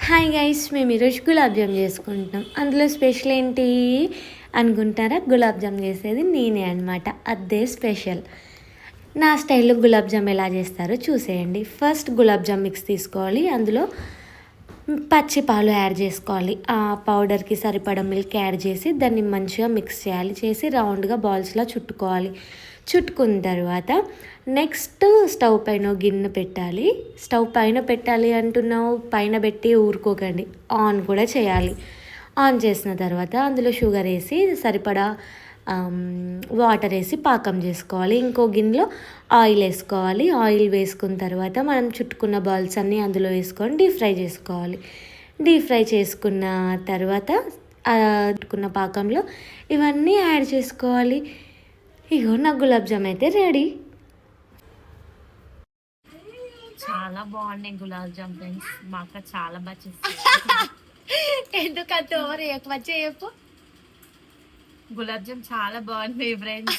Hi guys, మేము ఈరోజు గులాబ్ జామ్ చేసుకుంటాం. అందులో స్పెషల్ ఏంటి అనుకుంటారా? గులాబ్ జామ్ చేసేది నేనే అనమాట. అదే స్పెషల్. నా స్టైల్లో గులాబ్ జామ్ ఎలా చేస్తారో చూసేయండి. ఫస్ట్ గులాబ్ జామ్ మిక్స్ తీసుకోవాలి. అందులో పచ్చి పాలు యాడ్ చేసుకోవాలి. ఆ పౌడర్కి సరిపడా మిల్క్ యాడ్ చేసి దాన్ని మంచిగా మిక్స్ చేయాలి. చేసి రౌండ్గా బాల్స్లా చుట్టుకోవాలి. చుట్టుకున్న తర్వాత నెక్స్ట్ స్టవ్ పైన గిన్నె పెట్టాలి. స్టవ్ పైన పెట్టాలి అంటున్నావు, పైన పెట్టి ఊరుకోకండి, ఆన్ కూడా చేయాలి. ఆన్ చేసిన తర్వాత అందులో షుగర్ వేసి సరిపడా వాటర్ వేసి పాకం చేసుకోవాలి. ఇంకో గిన్నెలో ఆయిల్ వేసుకోవాలి. ఆయిల్ వేసుకున్న తర్వాత మనం చుట్టుకున్న బాల్స్ అన్నీ అందులో వేసుకొని డీప్ ఫ్రై చేసుకోవాలి. డీప్ ఫ్రై చేసుకున్న తర్వాత చుట్టుకున్న పాకంలో ఇవన్నీ యాడ్ చేసుకోవాలి. ఇగో నా గులాబ్ జామ్ అయితే రెడీ. చాలా బాగున్నాయి గులాబ్ జామ్ ఫ్రెండ్స్. మా అక్క చాలా బాగా చేస్తుంది. ఎందుకంత ఓవర్ మంచిగా చెప్పు. గులాబ్ జామ్ చాలా బాగున్నాయి ఫ్రెండ్స్.